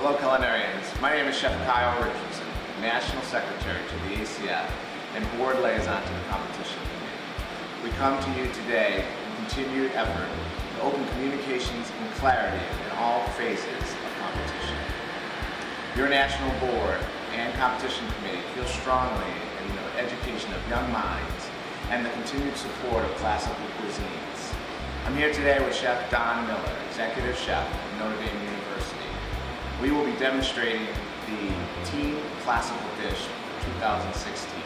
Hello culinarians, my name is Chef Kyle Richardson, National Secretary to the ACF and Board Liaison to the Competition Committee. We come to you today in continued effort to open communications and clarity in all phases of competition. Your National Board and Competition Committee feel strongly in the education of young minds and the continued support of classical cuisines. I'm here today with Chef Don Miller, Executive Chef of Notre Dame University. We will be demonstrating the Team Classical Dish 2016.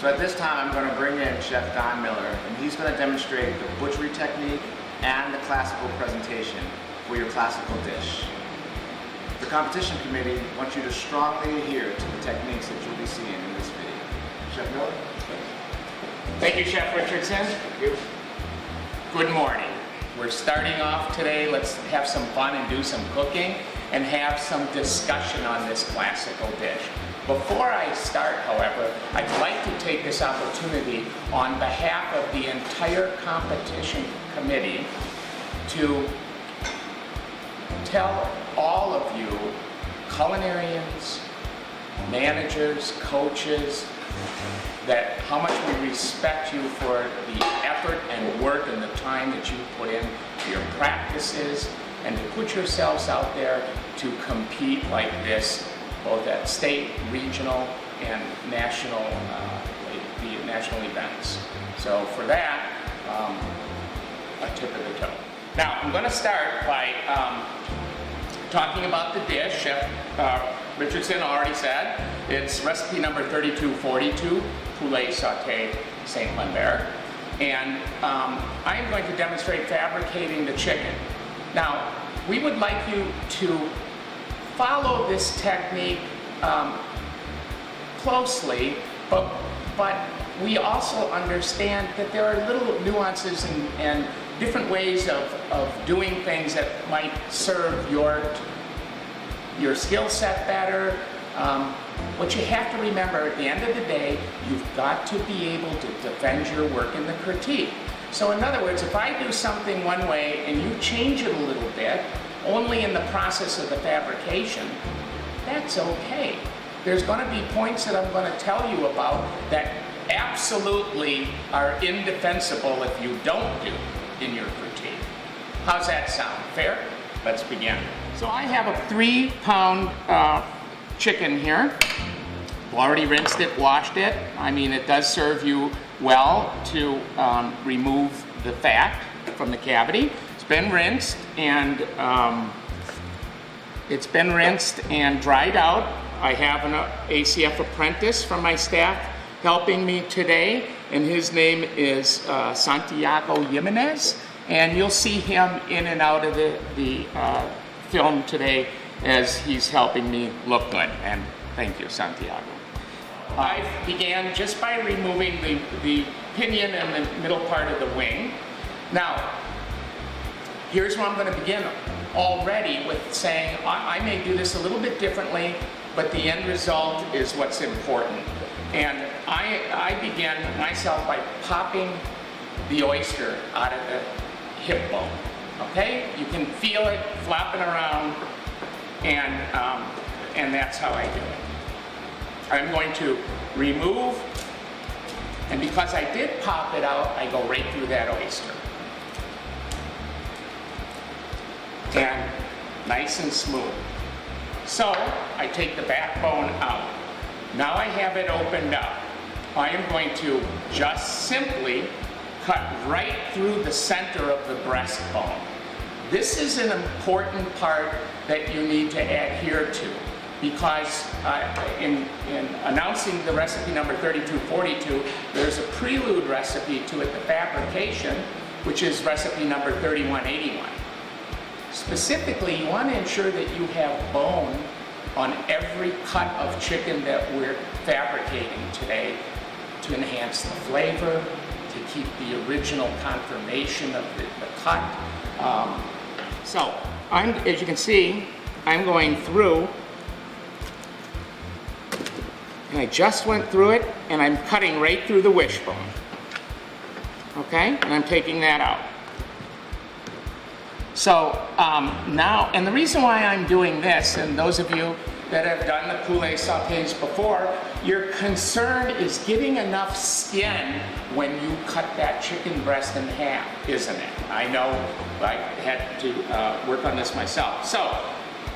So at this time, I'm going to bring in Chef Don Miller, and he's going to demonstrate the butchery technique and the classical presentation for your classical dish. The competition committee wants you to strongly adhere to the techniques that you'll be seeing in this video. Chef Miller? Thank you, Chef Richardson. Thank you. Good morning. We're starting off today. Let's have some fun and do some cooking and have some discussion on this classical dish. Before I start, however, I'd like to take this opportunity on behalf of the entire competition committee to tell all of you, culinarians, managers, coaches, that how much we respect you for the effort and work and the time that you put in your practices and to put yourselves out there to compete like this, both at state, regional, and national, the national events. So for that, a tip of the toe. Now, I'm going to start by talking about the dish. Chef Richardson already said it's recipe number 3242, Poulet, Sauté, Saint-Lambert. And I am going to demonstrate fabricating the chicken. Now, we would like you to follow this technique closely, but we also understand that there are little nuances and different ways of doing things that might serve your skill set better. What you have to remember at the end of the day, you've got to be able to defend your work in the critique. So in other words, if I do something one way and you change it a little bit, only in the process of the fabrication, that's okay. There's going to be points that I'm going to tell you about that absolutely are indefensible if you don't do in your critique. How's that sound? Fair? Let's begin. So I have a 3-pound chicken here. Already rinsed it, washed it. I mean, it does serve you well to remove the fat from the cavity. It's been rinsed and dried out. I have an ACF apprentice from my staff helping me today, and his name is Santiago Jimenez, and you'll see him in and out of the film today as he's helping me look good, and thank you, Santiago. I began just by removing the pinion and the middle part of the wing. Now, here's where I'm going to begin already with saying I may do this a little bit differently, but the end result is what's important. And I began myself by popping the oyster out of the hip bone. Okay? You can feel it flapping around, and that's how I do it. I'm going to remove, and because I did pop it out, I go right through that oyster. And nice and smooth. So I take the backbone out. Now I have it opened up. I am going to just simply cut right through the center of the breastbone. This is an important part that you need to adhere to, because in announcing the recipe number 3242, there's a prelude recipe to it, the fabrication, which is recipe number 3181. Specifically, you want to ensure that you have bone on every cut of chicken that we're fabricating today to enhance the flavor, to keep the original conformation of the cut. So, as you can see, I'm going through, and I just went through it, and I'm cutting right through the wishbone. Okay? And I'm taking that out. So now, and the reason why I'm doing this, and those of you that have done the poulet sautés before, your concern is getting enough skin when you cut that chicken breast in half, isn't it? I know I had to work on this myself. So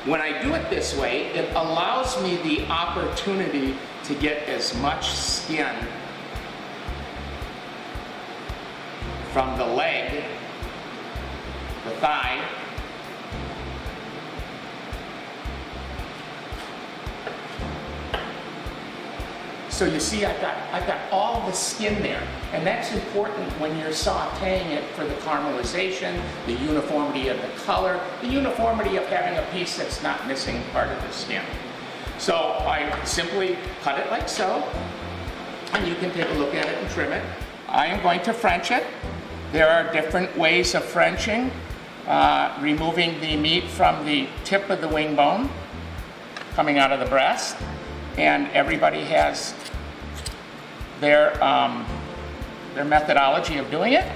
when I do it this way, it allows me the opportunity to get as much skin from the leg, the thigh, so you see I've got all the skin there, and that's important when you're sauteing it for the caramelization, the uniformity of the color, the uniformity of having a piece that's not missing part of the skin. So I simply cut it like so, and you can take a look at it and trim it. I am going to French it. There are different ways of Frenching. Removing the meat from the tip of the wing bone, coming out of the breast, and everybody has their methodology of doing it.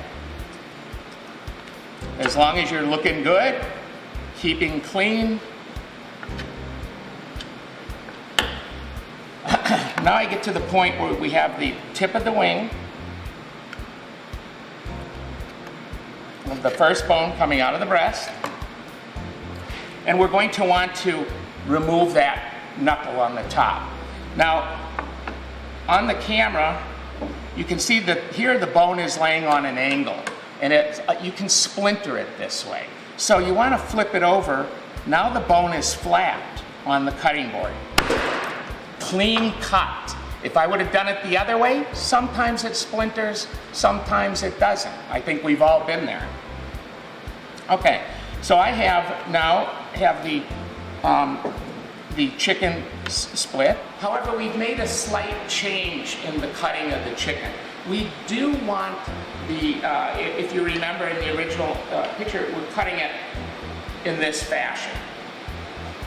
As long as you're looking good, keeping clean. Now I get to the point where we have the tip of the wing, the first bone coming out of the breast, and we're going to want to remove that knuckle on the top. Now, on the camera, you can see that here the bone is laying on an angle, and you can splinter it this way. So you want to flip it over. Now the bone is flat on the cutting board. Clean cut. If I would have done it the other way, sometimes it splinters, sometimes it doesn't. I think we've all been there. Okay, so I now have the chicken split. However, we've made a slight change in the cutting of the chicken. We do want the, if you remember in the original picture, we're cutting it in this fashion.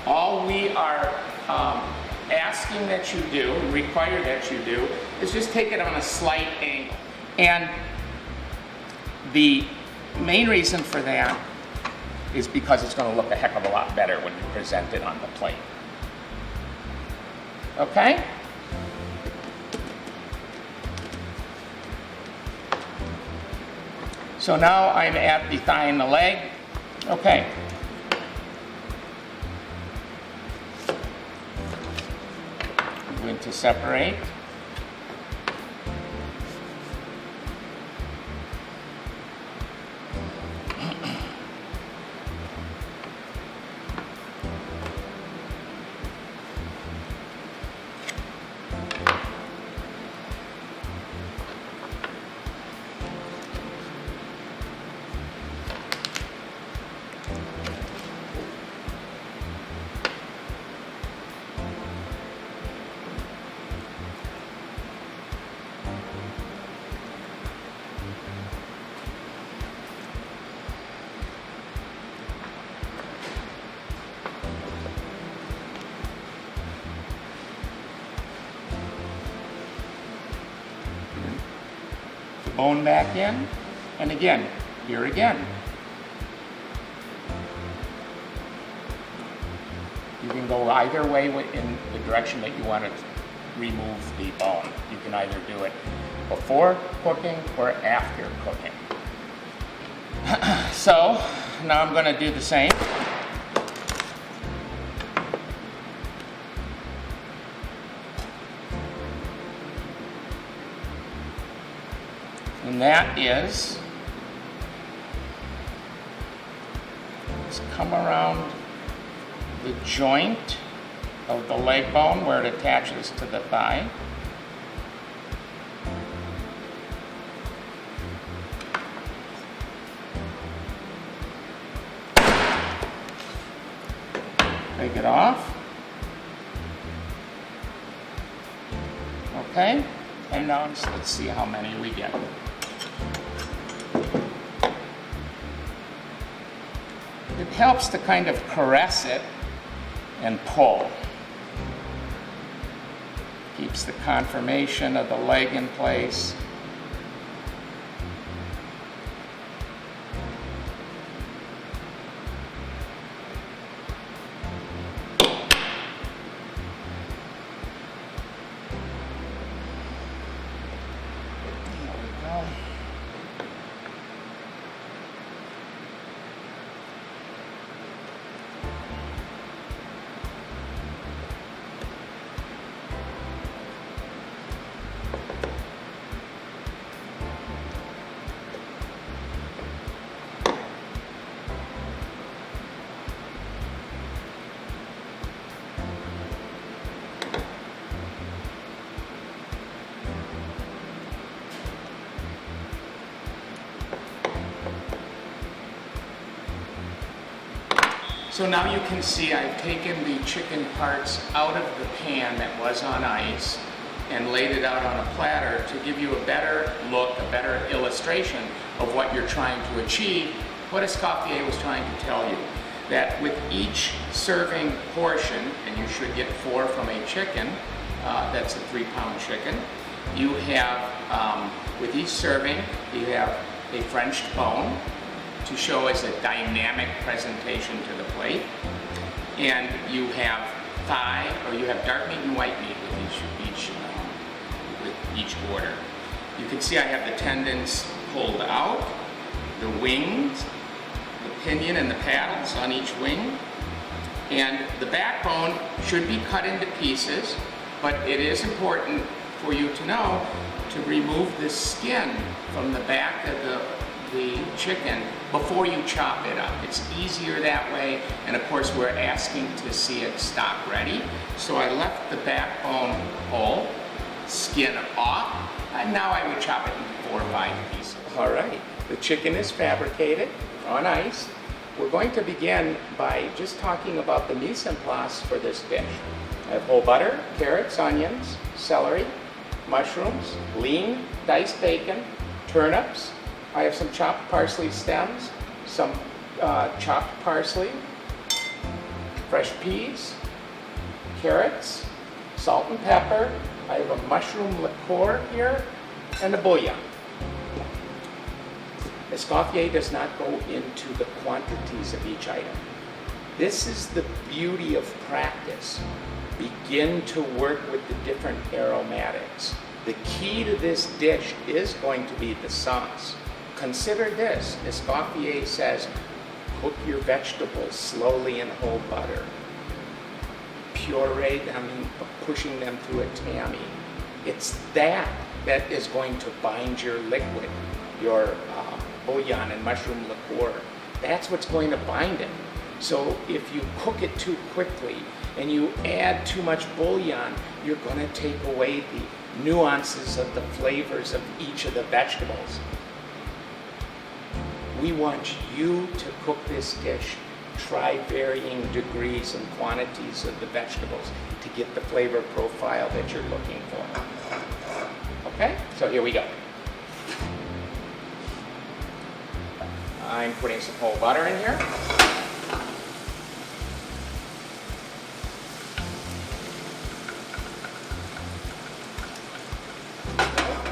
All we are asking that you do, require that you do, is just take it on a slight angle. And the main reason for that is because it's going to look a heck of a lot better when you present it on the plate. Okay? So now I'm at the thigh and the leg. Okay. I'm going to separate. Bone back in, and again, here again. You can go either way in the direction that you want to remove the bone. You can either do it before cooking or after cooking. So, now I'm going to do the same. And that is, just come around the joint of the leg bone where it attaches to the thigh. Take it off. Okay, and now let's see how many we get. It helps to kind of caress it and pull. Keeps the conformation of the leg in place. So now you can see I've taken the chicken parts out of the pan that was on ice and laid it out on a platter to give you a better look, a better illustration of what you're trying to achieve, what Escoffier was trying to tell you. That with each serving portion, and you should get 4 from a chicken, that's a 3-pound chicken, you have, with each serving, you have a French bone to show as a dynamic presentation to the plate. And you have thigh, or you have dark meat and white meat with each order. You can see I have the tendons pulled out, the wings, the pinion and the paddles on each wing, and the backbone should be cut into pieces, but it is important for you to know to remove the skin from the back of the chicken before you chop it up. It's easier that way, and of course we're asking to see it stock ready. So I left the backbone whole, skin off, and now I would chop it into 4 or 5 pieces. All right, the chicken is fabricated on ice. We're going to begin by just talking about the mise en place for this dish. I have whole butter, carrots, onions, celery, mushrooms, lean diced bacon, turnips. I have some chopped parsley stems, some chopped parsley, fresh peas, carrots, salt and pepper. I have a mushroom liqueur here, and a bouillon. Escoffier does not go into the quantities of each item. This is the beauty of practice. Begin to work with the different aromatics. The key to this dish is going to be the sauce. Consider this. Escoffier says, cook your vegetables slowly in whole butter. Puree them, pushing them through a tammy. It's that is going to bind your liquid, your bouillon and mushroom liqueur. That's what's going to bind it. So if you cook it too quickly and you add too much bouillon, you're going to take away the nuances of the flavors of each of the vegetables. We want you to cook this dish. Try varying degrees and quantities of the vegetables to get the flavor profile that you're looking for. Okay, so here we go. I'm putting some whole butter in here.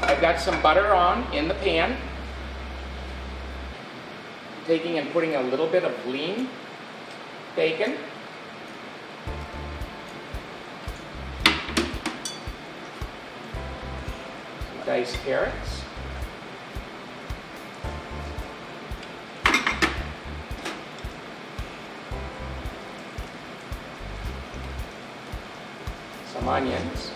I've got some butter on in the pan. Taking and putting a little bit of lean bacon. Some diced carrots. Some onions.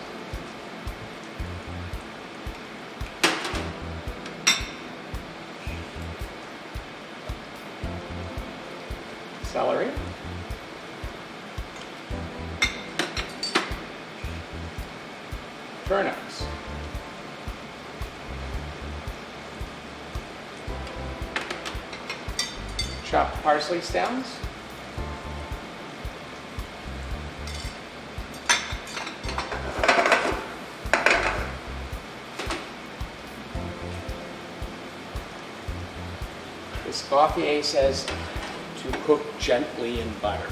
Celery. Turnips. Chopped parsley stems. Escoffier says to cook gently in butter.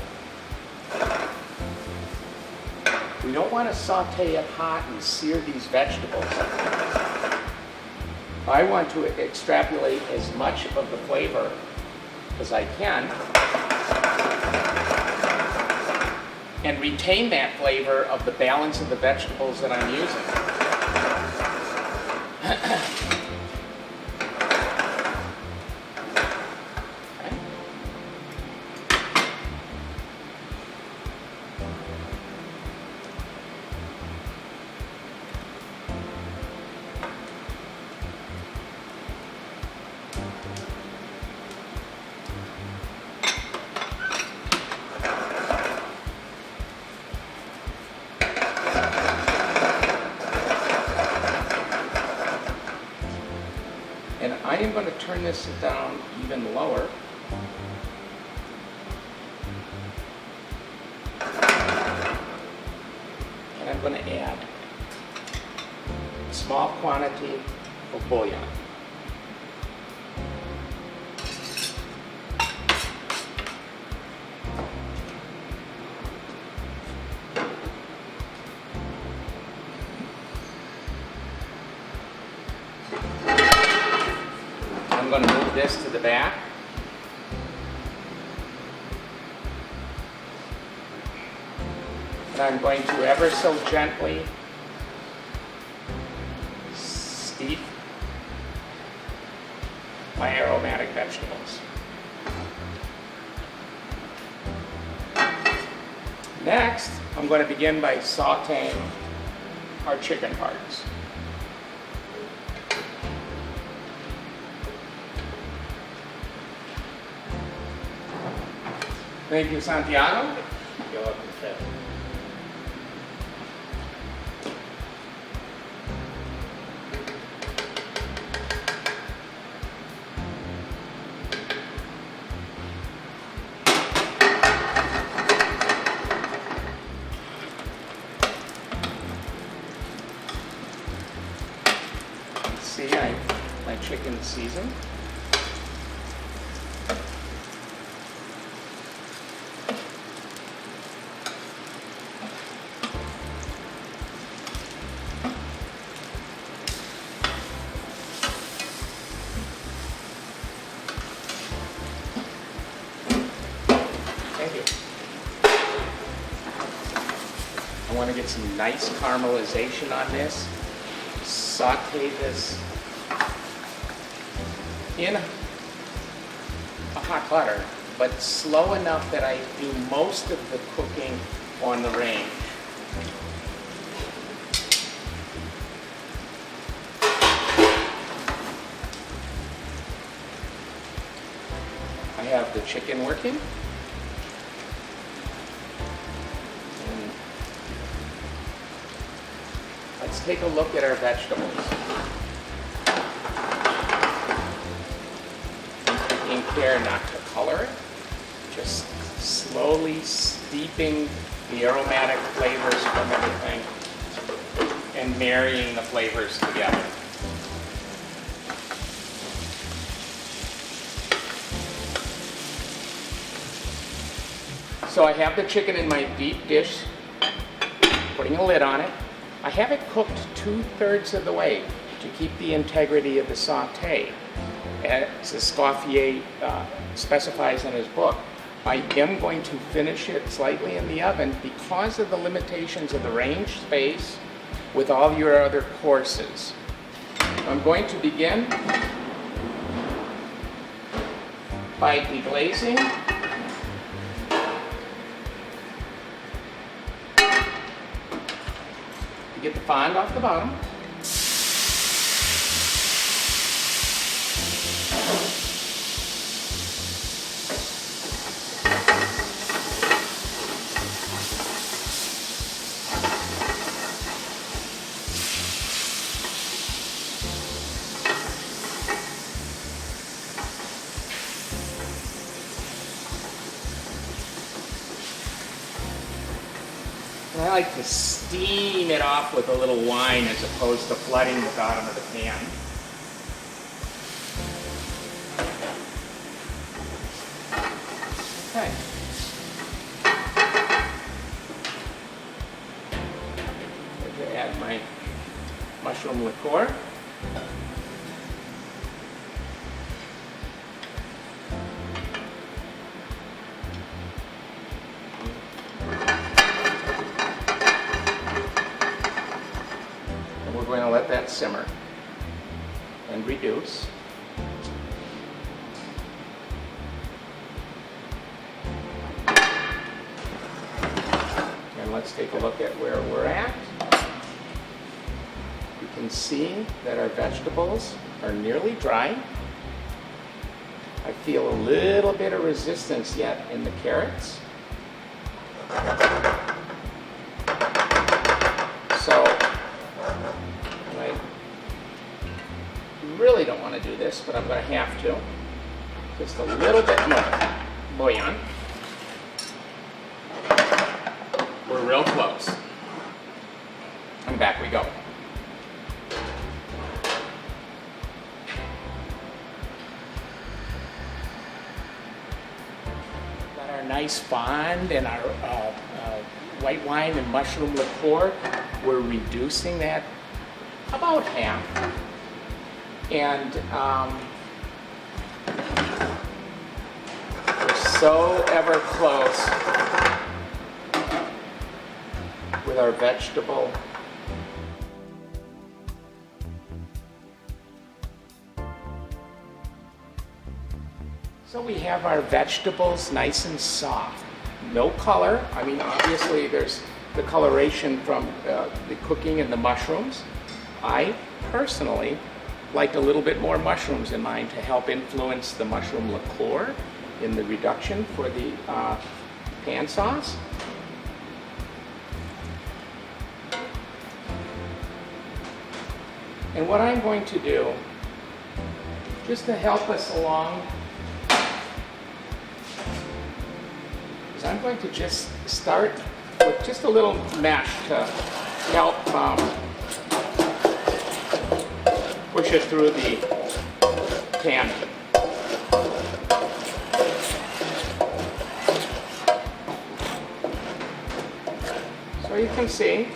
We don't want to saute it hot and sear these vegetables. I want to extrapolate as much of the flavor as I can and retain that flavor of the balance of the vegetables that I'm using. And I am going to turn this down even lower. small quantity of bouillon. I'm going to move this to the back. And I'm going to ever so gently steep my aromatic vegetables. Next, I'm going to begin by sauteing our chicken parts. Thank you, Santiago. You're welcome, Chef. See, my chicken seasoned. Thank you. I want to get some nice caramelization on this. Saute this in a hot butter, but slow enough that I do most of the cooking on the range. I have the chicken working. And let's take a look at our vegetables. Taking care not to color it, just slowly steeping the aromatic flavors from everything and marrying the flavors together. So I have the chicken in my deep dish, putting a lid on it. I have it cooked 2/3 of the way to keep the integrity of the sauté, as Escoffier specifies in his book. I am going to finish it slightly in the oven because of the limitations of the range space with all your other courses. I'm going to begin by deglazing. You get the fond off the bottom. And I like to steam it off with a little wine as opposed to flooding the bottom of the pan. Okay. I'm going to add my mushroom liqueur. We're going to let that simmer and reduce. And let's take a look at where we're at. You can see that our vegetables are nearly dry. I feel a little bit of resistance yet in the carrots. So really don't want to do this, but I'm going to have to. Just a little bit more bouillon. We're real close. And back we go. nice fond and our white wine and mushroom liqueur, we're reducing that about half. And we're so ever close with our vegetable. So we have our vegetables nice and soft. No color. I mean, obviously there's the coloration from the cooking and the mushrooms. I personally like a little bit more mushrooms in mine to help influence the mushroom liqueur in the reduction for the pan sauce. And what I'm going to do, just to help us along, is I'm going to just start with just a little mash to help push it through the pan. So you can see,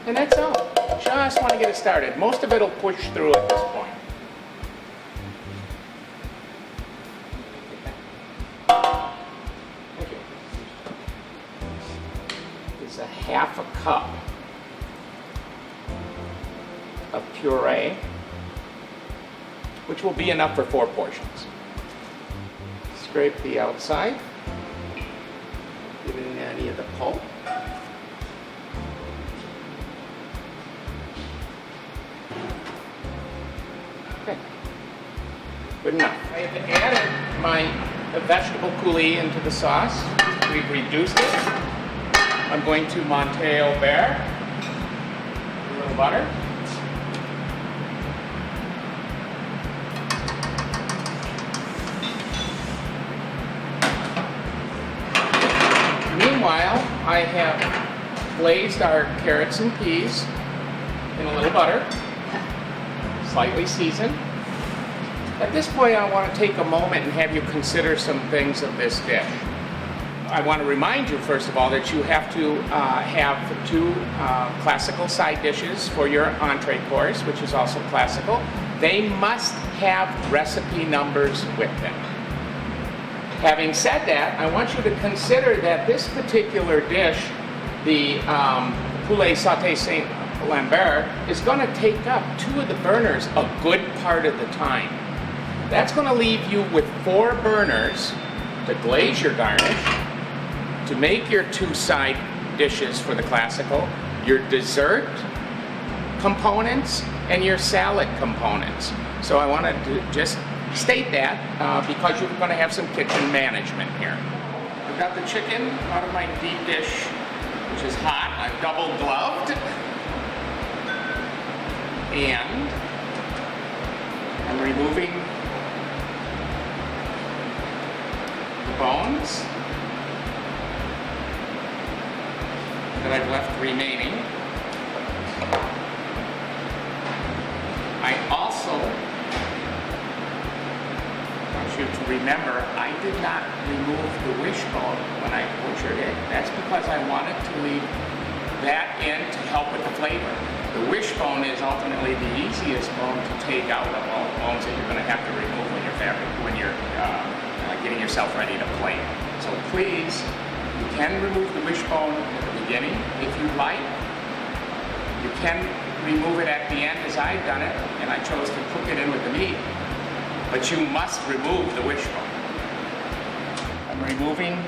and that's all. Just want to get it started. Most of it will push through at this point. Is a half a cup of puree, which will be enough for 4 portions. Scrape the outside, giving any of the pulp. Okay, good enough. I have added my vegetable coulis into the sauce. We've reduced it. I'm going to Saint-Lambert, a little butter. Meanwhile, I have glazed our carrots and peas in a little butter, slightly seasoned. At this point, I want to take a moment and have you consider some things of this dish. I want to remind you, first of all, that you have to have 2 classical side dishes for your entree course, which is also classical. They must have recipe numbers with them. Having said that, I want you to consider that this particular dish, the Poulet Sauté Saint-Lambert, is going to take up 2 of the burners a good part of the time. That's going to leave you with 4 burners to glaze your garnish, to make your 2 side dishes for the classical, your dessert components, and your salad components. So I wanted to just state that because you're going to have some kitchen management here. I've got the chicken out of my deep dish, which is hot. I've double gloved. And I'm removing the bones that I've left remaining. I also want you to remember I did not remove the wishbone when I butchered it. That's because I wanted to leave that in to help with the flavor. The wishbone is ultimately the easiest bone to take out of all the bones that you're going to have to remove when you're getting yourself ready to plate. So please, you can remove the wishbone at the beginning if you'd like. You can remove it at the end as I've done it, and I chose to cook it in with the meat. But you must remove the wishbone. I'm removing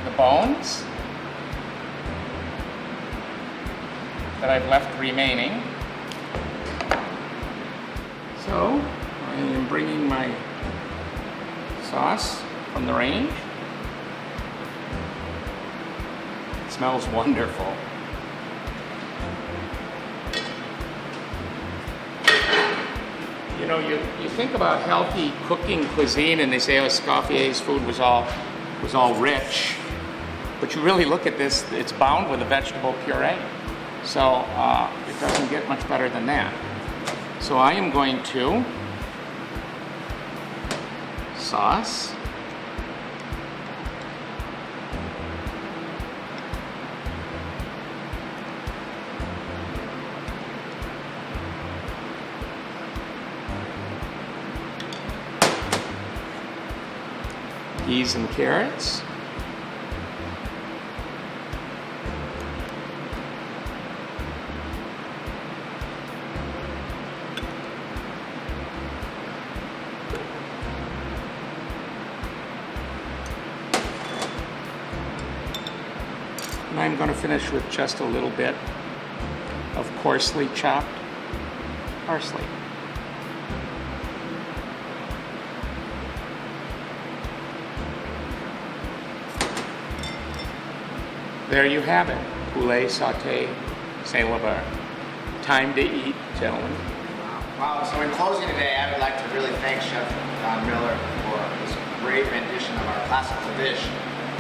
the bones that I've left remaining. So I am bringing my sauce from the range. It smells wonderful. You know, you think about healthy cooking cuisine and they say, oh, Escoffier's food was all rich. But you really look at this, it's bound with a vegetable puree. So if doesn't get much better than that. So I am going to sauce. Peas and carrots. And I'm going to finish with just a little bit of coarsely chopped parsley. There you have it. Poulet, Sauté, Saint-Lambert. Time to eat, gentlemen. Wow, so in closing today, I would like to really thank Chef Don Miller for this great rendition of our classical dish,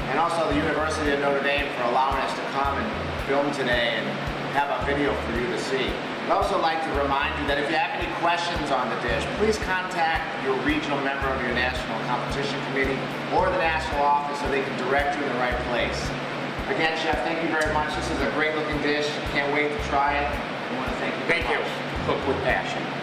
and also the University of Notre Dame for allowing us to come and film today and have a video for you to see. I'd also like to remind you that if you have any questions on the dish, please contact your regional member of your national competition committee or the national office so they can direct you in the right place. Again, Chef, thank you very much. This is a great looking dish. Can't wait to try it. I want to thank you. Thank you. Cook with passion.